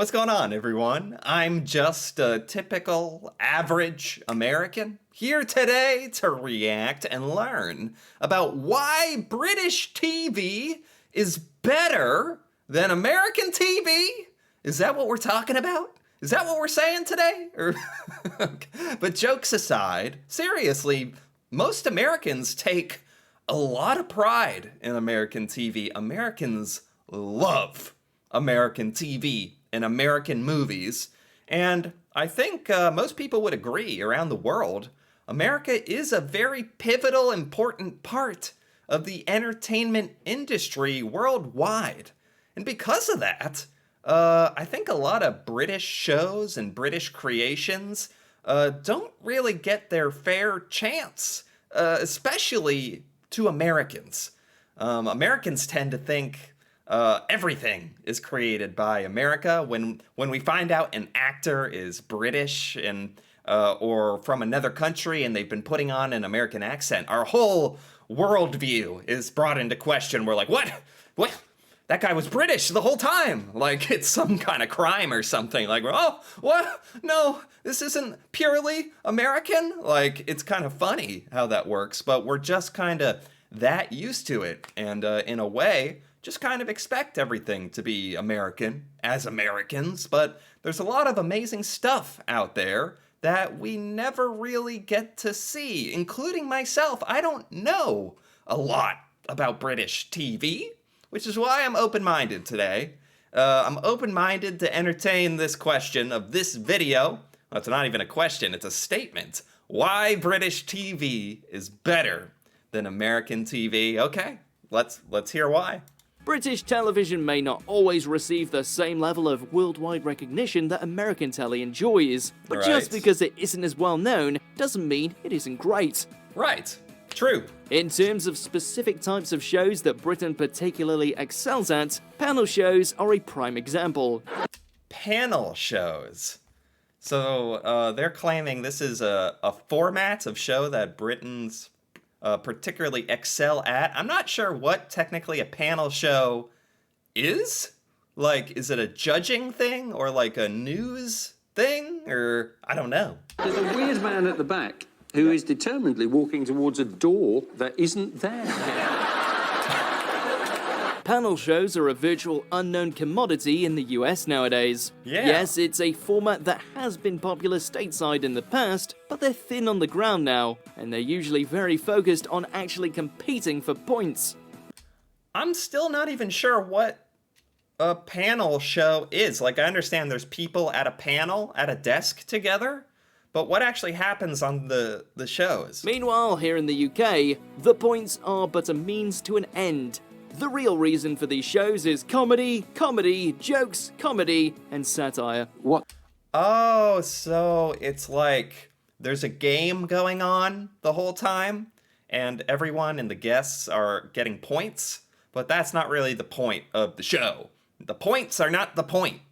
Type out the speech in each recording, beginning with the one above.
What's going on, everyone? I'm just a typical average American here today to react and learn about why British TV is better than American TV. Is that what we're talking about? Is that what we're saying today? But jokes aside, seriously, most Americans take a lot of pride in American TV. Americans love American TV and American movies. And I think most people would agree around the world, America is a very pivotal, important part of the entertainment industry worldwide. And because of that, I think a lot of British shows and British creations don't really get their fair chance, especially to Americans. Americans tend to think everything is created by America. When we find out an actor is British and or from another country and they've been putting on an American accent, our whole worldview is brought into question. We're like, what? That guy was British the whole time. Like it's some kind of crime or something. Like, oh, what? No, this isn't purely American. Like it's kind of funny how that works, but we're just kind of that used to it. And in a way, just kind of expect everything to be American as Americans. But there's a lot of amazing stuff out there that we never really get to see, including myself. I don't know a lot about British TV, which is why I'm open-minded today. I'm open-minded to entertain this question of this video. Well, it's not even a question, it's a statement. Why British TV is better than American TV. Okay, let's hear why. British television may not always receive the same level of worldwide recognition that American telly enjoys, but just because it isn't as well known doesn't mean it isn't great. Right. True. In terms of specific types of shows that Britain particularly excels at, panel shows are a prime example. Panel shows. So they're claiming this is a format of show that Britain's particularly excel at. I'm not sure what technically a panel show is. Like, is it a judging thing or like a news thing? Or I don't know. There's a weird man at the back who is determinedly walking towards a door that isn't there. Panel shows are a virtual unknown commodity in the US nowadays. Yeah. Yes, it's a format that has been popular stateside in the past, but they're thin on the ground now, and they're usually very focused on actually competing for points. I'm still not even sure what a panel show is. Like, I understand there's people at a panel, at a desk together, but what actually happens on the shows? Meanwhile, here in the UK, the points are but a means to an end. The real reason for these shows is comedy, jokes, comedy, and satire. What? Oh, so it's like there's a game going on the whole time, and everyone and the guests are getting points, but that's not really the point of the show. The points are not the point.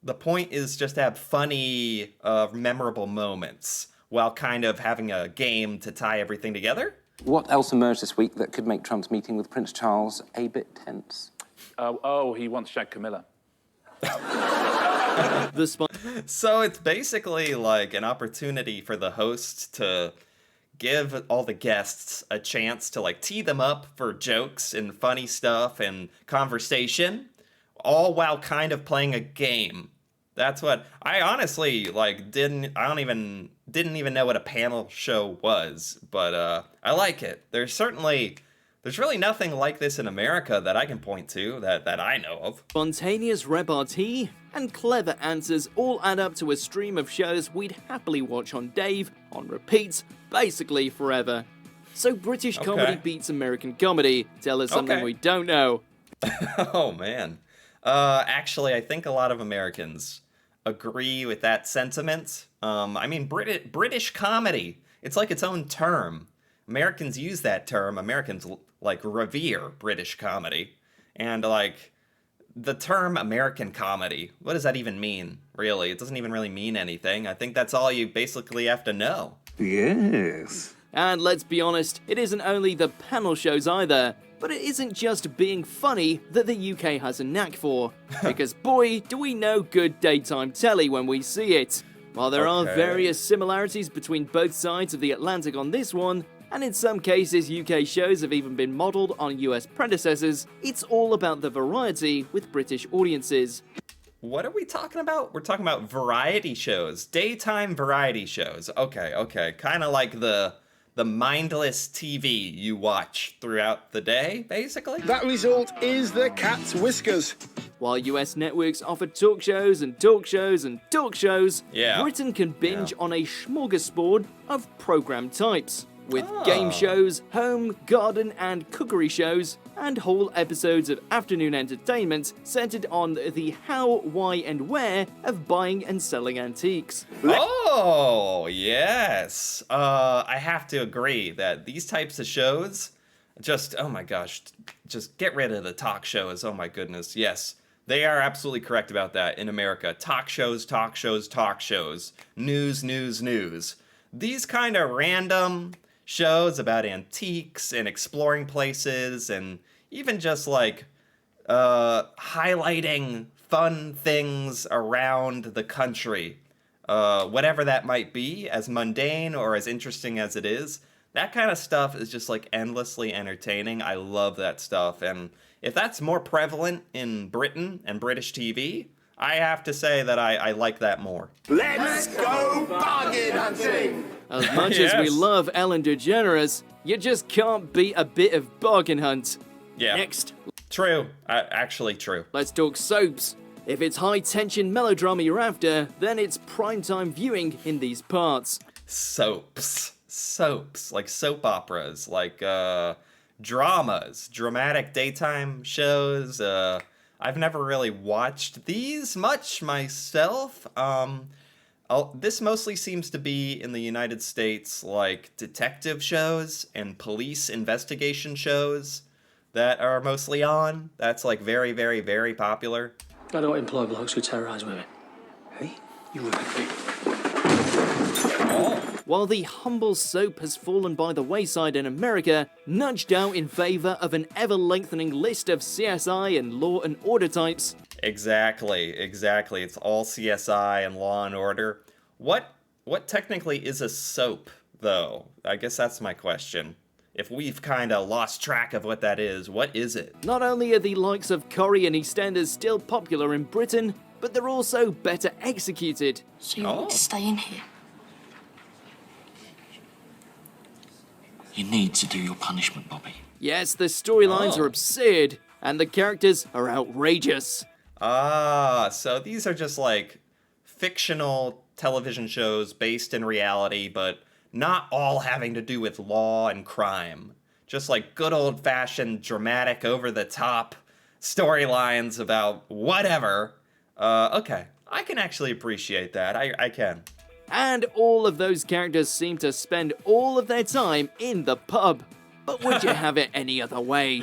The point is just to have funny, memorable moments while kind of having a game to tie everything together. What else emerged this week that could make Trump's meeting with Prince Charles a bit tense? He wants Shag Camilla. So it's basically like an opportunity for the host to give all the guests a chance to like tee them up for jokes and funny stuff and conversation, all while kind of playing a game. That's what I honestly like didn't even know what a panel show was, but I like it. There's really nothing like this in America that I can point to that I know of. Spontaneous repartee and clever answers all add up to a stream of shows we'd happily watch on Dave, on repeat, basically forever. So British comedy beats American comedy. Tell us something we don't know. Oh man. Actually, I think a lot of Americans agree with that sentiment. I mean, British comedy, it's like its own term. Americans use that term. Americans like revere British comedy. And like the term American comedy, what does that even mean, really? It doesn't even really mean anything. I think that's all you basically have to know. Yes. And let's be honest, it isn't only the panel shows either. But it isn't just being funny that the UK has a knack for, because boy, do we know good daytime telly when we see it. While there are various similarities between both sides of the Atlantic on this one, and in some cases UK shows have even been modelled on US predecessors, it's all about the variety with British audiences. What are we talking about? We're talking about variety shows, daytime variety shows. Okay. Kind of like the mindless TV you watch throughout the day, basically. That result is the cat's whiskers. While US networks offer talk shows and talk shows and talk shows, Britain can binge on a smorgasbord of programme types. With game shows, home, garden and cookery shows, and whole episodes of afternoon entertainment centered on the how, why and where of buying and selling antiques. Oh, yes. I have to agree that these types of shows, oh my gosh, just get rid of the talk shows. Oh my goodness, yes. They are absolutely correct about that in America. Talk shows. News. These kind of random shows about antiques and exploring places and even just like highlighting fun things around the country, whatever that might be, as mundane or as interesting as it is. That kind of stuff is just like endlessly entertaining. I love that stuff. And if that's more prevalent in Britain and British TV, I have to say that I like that more. Let's go bargain hunting! As much as we love Ellen DeGeneres, you just can't beat a bit of bargain hunt. Yeah. Next. True. Actually true. Let's talk soaps. If it's high-tension melodrama you're after, then it's primetime viewing in these parts. Soaps. Like soap operas, like dramas, dramatic daytime shows. I've never really watched these much myself. This mostly seems to be in the United States, like detective shows and police investigation shows that are mostly on. That's like very, very, very popular. I don't employ blokes who terrorise women. Hey, you women. While the humble soap has fallen by the wayside in America, nudged out in favour of an ever-lengthening list of CSI and Law and Order types. Exactly. It's all CSI and Law and Order. What technically is a soap, though? I guess that's my question. If we've kind of lost track of what that is, what is it? Not only are the likes of Corrie and EastEnders still popular in Britain, but they're also better executed. So you want to stay in here? You need to do your punishment, Bobby. Yes, the storylines are absurd, and the characters are outrageous. So these are just like fictional television shows based in reality, but not all having to do with law and crime. Just like good old-fashioned, dramatic, over-the-top storylines about whatever. Okay, I can actually appreciate that. I can. And all of those characters seem to spend all of their time in the pub. But would you have it any other way?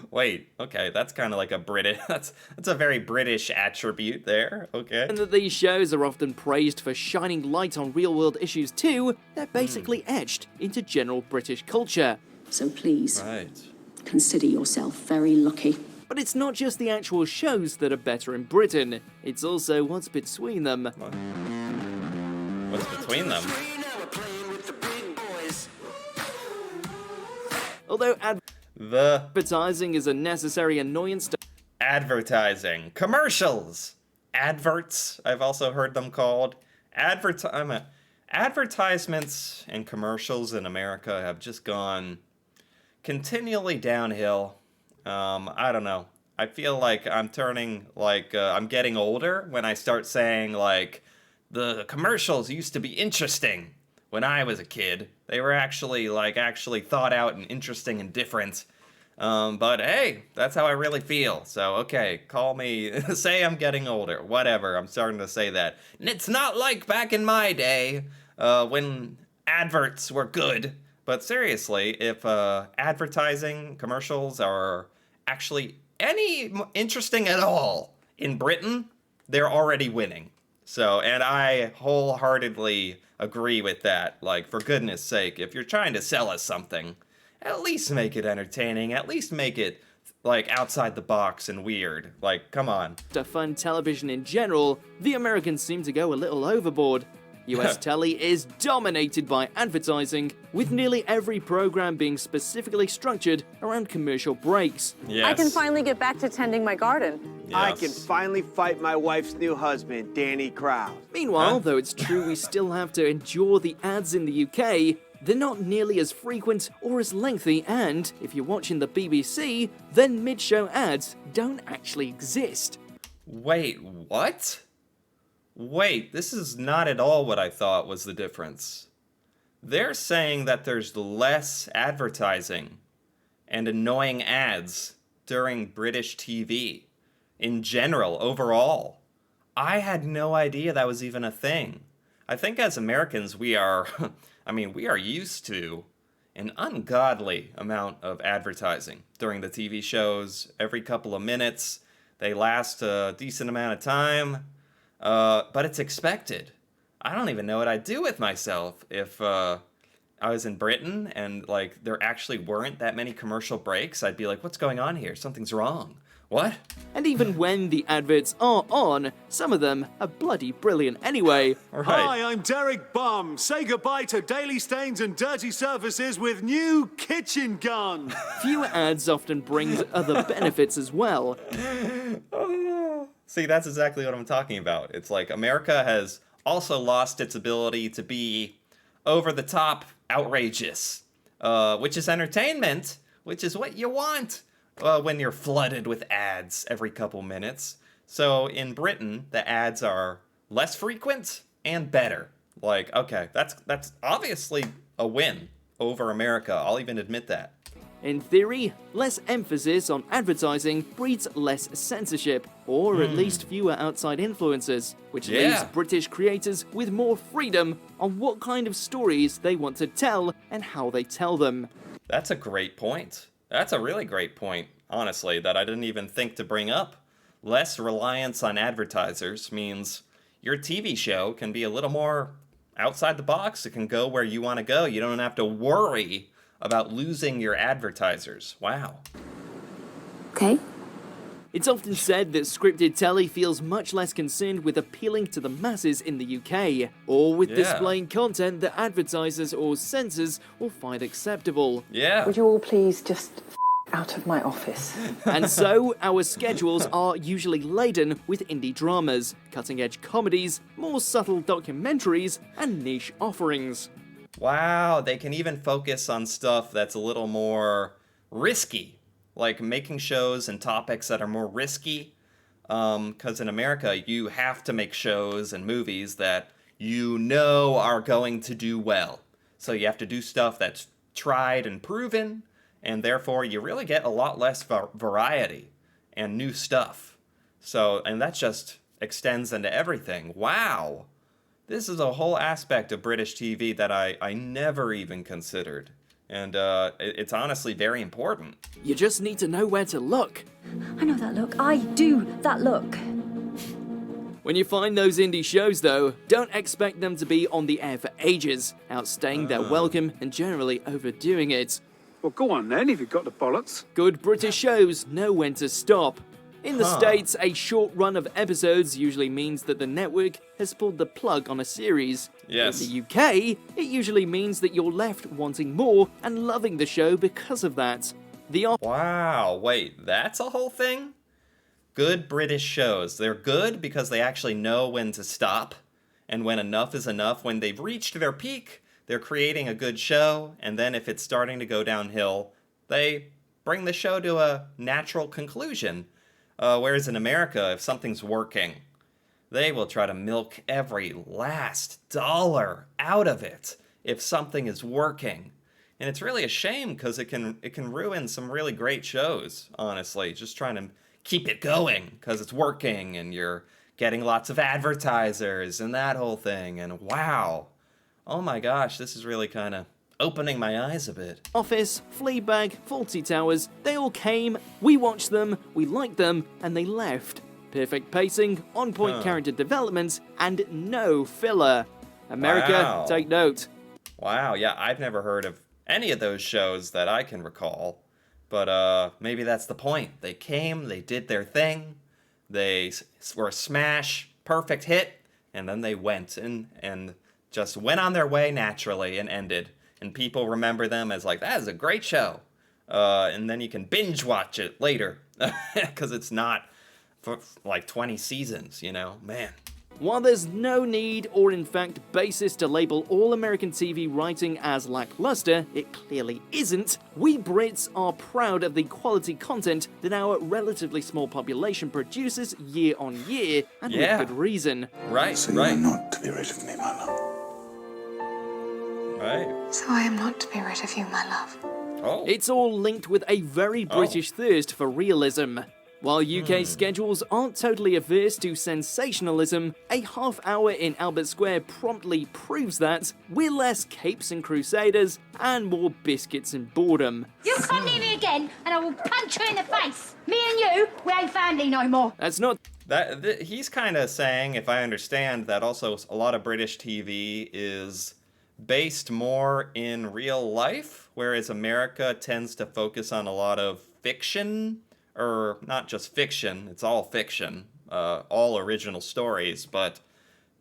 Wait. Okay, that's kind of like a British. That's a very British attribute there. Okay. And that these shows are often praised for shining light on real-world issues too, they're basically etched into general British culture. So please, consider yourself very lucky. But it's not just the actual shows that are better in Britain, it's also what's between them. What's between them? Although advertising is a necessary annoyance to advertising. Commercials! Adverts, I've also heard them called. Advertisements and commercials in America have just gone continually downhill. I don't know. I feel like I'm turning, I'm getting older when I start saying, the commercials used to be interesting when I was a kid. They were actually thought out and interesting and different. But hey, that's how I really feel. So, okay, call me, say I'm getting older, whatever. I'm starting to say that. And it's not like back in my day, when adverts were good. But seriously, if advertising commercials are actually any interesting at all in Britain, they're already winning. So, and I wholeheartedly agree with that. For goodness sake, if you're trying to sell us something, at least make it entertaining. At least make it, like, outside the box and weird. Like, come on. To fun television in general, the Americans seem to go a little overboard. US telly is dominated by advertising, with nearly every program being specifically structured around commercial breaks. Yes. I can finally get back to tending my garden. Yes. I can finally fight my wife's new husband, Danny Krause. Meanwhile, though it's true we still have to endure the ads in the UK, they're not nearly as frequent or as lengthy, and if you're watching the BBC, then mid-show ads don't actually exist. Wait, what? Wait, this is not at all what I thought was the difference. They're saying that there's less advertising and annoying ads during British TV in general, overall. I had no idea that was even a thing. I think as Americans we are, we are used to an ungodly amount of advertising during the TV shows. Every couple of minutes, they last a decent amount of time. But it's expected. I don't even know what I'd do with myself if I was in Britain and like there actually weren't that many commercial breaks. I'd be like, what's going on here? Something's wrong. What? And even when the adverts are on, some of them are bloody brilliant anyway. Right. Hi, I'm Derek Bum. Say goodbye to daily stains and dirty surfaces with new kitchen gun. Fewer ads often brings other benefits as well. See, that's exactly what I'm talking about. It's like America has also lost its ability to be over-the-top outrageous, which is entertainment, which is what you want when you're flooded with ads every couple minutes. So in Britain, the ads are less frequent and better. Like, okay, that's obviously a win over America. I'll even admit that. In theory, less emphasis on advertising breeds less censorship, or at least fewer outside influences, which leaves British creators with more freedom on what kind of stories they want to tell and how they tell them. That's a great point. That's a really great point, honestly, that I didn't even think to bring up. Less reliance on advertisers means your TV show can be a little more outside the box. It can go where you want to go. You don't have to worry about losing your advertisers. Wow. Okay. It's often said that scripted telly feels much less concerned with appealing to the masses in the UK, or with displaying content that advertisers or censors will find acceptable. Yeah. Would you all please just out of my office? And so, our schedules are usually laden with indie dramas, cutting-edge comedies, more subtle documentaries, and niche offerings. Wow, they can even focus on stuff that's a little more risky, like making shows and topics that are more risky. Because in America, you have to make shows and movies that you know are going to do well. So you have to do stuff that's tried and proven, and therefore you really get a lot less variety and new stuff. So, and that just extends into everything. Wow. This is a whole aspect of British TV that I never even considered. And it's honestly very important. You just need to know where to look. I know that look. I do that look. When you find those indie shows, though, don't expect them to be on the air for ages, outstaying their welcome and generally overdoing it. Well, go on then, if you've got the bollocks. Good British shows know when to stop. In the States, a short run of episodes usually means that the network has pulled the plug on a series. Yes. In the UK, it usually means that you're left wanting more and loving the show because of that. Wow, wait, that's a whole thing? Good British shows. They're good because they actually know when to stop, and when enough is enough. When they've reached their peak, they're creating a good show, and then if it's starting to go downhill, they bring the show to a natural conclusion. Whereas in America, if something's working, they will try to milk every last dollar out of it if something is working. And it's really a shame because it can ruin some really great shows, honestly, just trying to keep it going because it's working and you're getting lots of advertisers and that whole thing. And wow, oh my gosh, this is really kind of opening my eyes a bit. Office, Fleabag, Fawlty Towers, they all came, we watched them, we liked them, and they left. Perfect pacing, on-point character development, and no filler. America, take note. Wow, yeah, I've never heard of any of those shows that I can recall. But maybe that's the point. They came, they did their thing, were a smash, perfect hit, and then they went and just went on their way naturally and ended. And people remember them as like, that is a great show. And then you can binge watch it later because it's not for like 20 seasons, you know, man. While there's no need or in fact basis to label all American TV writing as lackluster, it clearly isn't, we Brits are proud of the quality content that our relatively small population produces year on year, and with good reason. Right, so right. you're not to be rid of me, my love. Right. So I am not to be rid of you, my love. Oh. It's all linked with a very British thirst for realism. While UK schedules aren't totally averse to sensationalism, a half hour in Albert Square promptly proves that we're less capes and crusaders and more biscuits and boredom. You come near me again and I will punch you in the face. Me and you, we ain't family no more. That's not... He's kind of saying, if I understand, that also a lot of British TV is based more in real life, whereas America tends to focus on a lot of fiction. Or not just fiction, it's all fiction, all original stories, but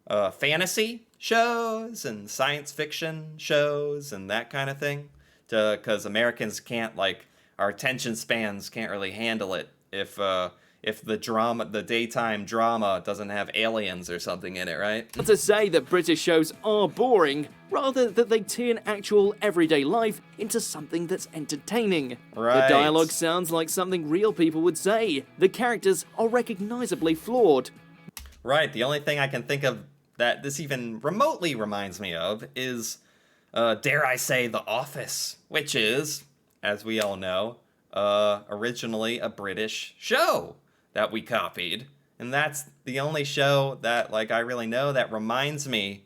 fantasy shows and science fiction shows and that kind of thing. Because Americans can't, like, our attention spans can't really handle it if the daytime drama doesn't have aliens or something in it, right? Not to say that British shows are boring, rather that they turn actual everyday life into something that's entertaining. Right. The dialogue sounds like something real people would say. The characters are recognizably flawed. Right, the only thing I can think of that this even remotely reminds me of is, dare I say, The Office, which is, as we all know, originally a British show that we copied. And that's the only show that, like, I really know that reminds me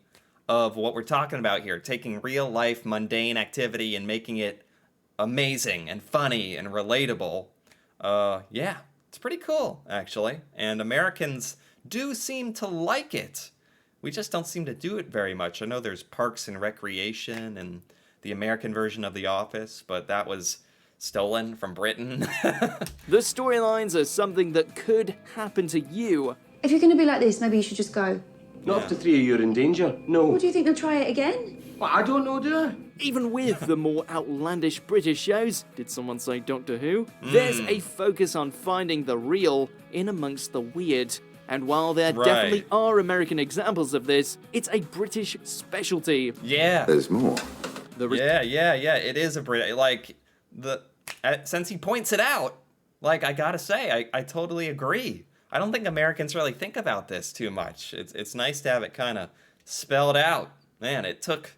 of what we're talking about here, taking real life mundane activity and making it amazing and funny and relatable. Yeah, it's pretty cool, actually. And Americans do seem to like it. We just don't seem to do it very much. I know there's Parks and Recreation and the American version of The Office, but that was stolen from Britain. The storylines are something that could happen to you. If you're going to be like this, maybe you should just go. Not after 3 of you are in danger, no. What do you think they'll try it again? Well, I don't know, do I? Even with the more outlandish British shows, did someone say Doctor Who? There's a focus on finding the real in amongst the weird. And while there definitely are American examples of this, it's a British specialty. Yeah. There's more. Yeah, it is a Brit. Like, since he points it out, like, I gotta say, I totally agree. I don't think Americans really think about this too much. It's nice to have it kind of spelled out. Man, it took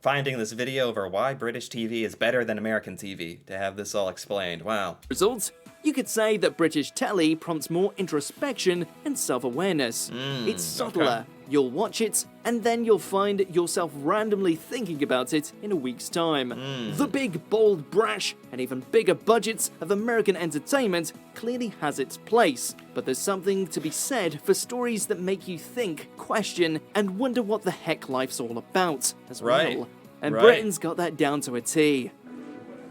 finding this video over why British TV is better than American TV to have this all explained. Wow. Results? You could say that British telly prompts more introspection and self-awareness. It's subtler. You'll watch it, and then you'll find yourself randomly thinking about it in a week's time. The big, bold, brash, and even bigger budgets of American entertainment clearly has its place, but there's something to be said for stories that make you think, question, and wonder what the heck life's all about as well. And Britain's got that down to a T.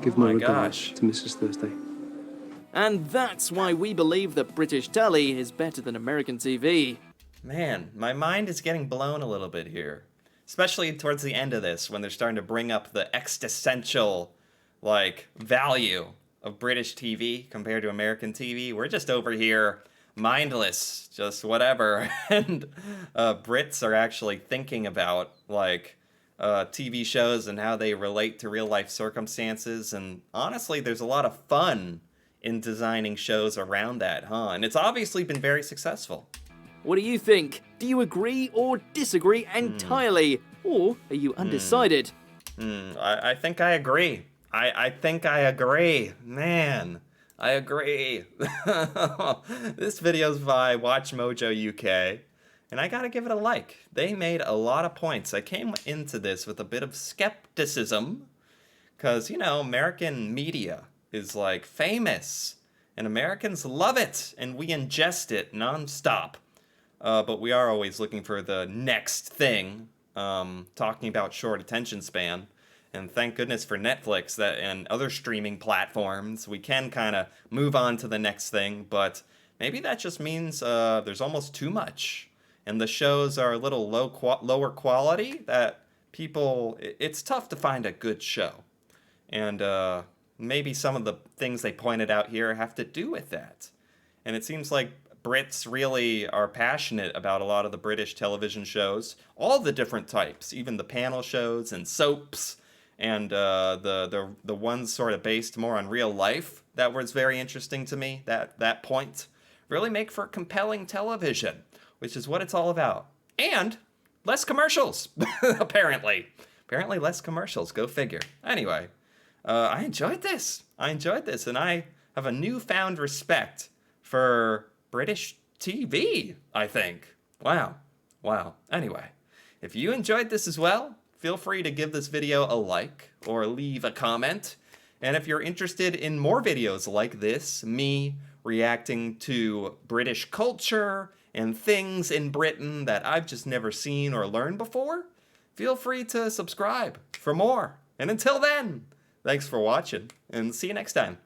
Give my regards to Mrs. Thursday. And that's why we believe that British telly is better than American TV. Man, my mind is getting blown a little bit here. Especially towards the end of this, when they're starting to bring up the existential, like, value of British TV compared to American TV. We're just over here mindless, just whatever. And Brits are actually thinking about, like, TV shows and how they relate to real-life circumstances. And honestly, there's a lot of fun in designing shows around that, huh? And it's obviously been very successful. What do you think? Do you agree or disagree entirely? Or are you undecided? I think I agree. I think I agree. Man, I agree. This video's by WatchMojo UK, and I gotta give it a like. They made a lot of points. I came into this with a bit of skepticism, because, you know, American media is, like, famous, and Americans love it, and we ingest it nonstop. But we are always looking for the next thing, talking about short attention span. And thank goodness for Netflix that and other streaming platforms. We can kind of move on to the next thing, but maybe that just means there's almost too much. And the shows are a little lower quality that people... It's tough to find a good show. And maybe some of the things they pointed out here have to do with that. And it seems like Brits really are passionate about a lot of the British television shows, all the different types, even the panel shows and soaps, and the ones sort of based more on real life. That was very interesting to me. That point really make for compelling television, which is what it's all about. And less commercials, apparently. Apparently less commercials. Go figure. Anyway, I enjoyed this. And I have a newfound respect for British TV, I think. Wow. Anyway, if you enjoyed this as well, feel free to give this video a like or leave a comment. And if you're interested in more videos like this, me reacting to British culture and things in Britain that I've just never seen or learned before, feel free to subscribe for more. And until then, thanks for watching, and see you next time.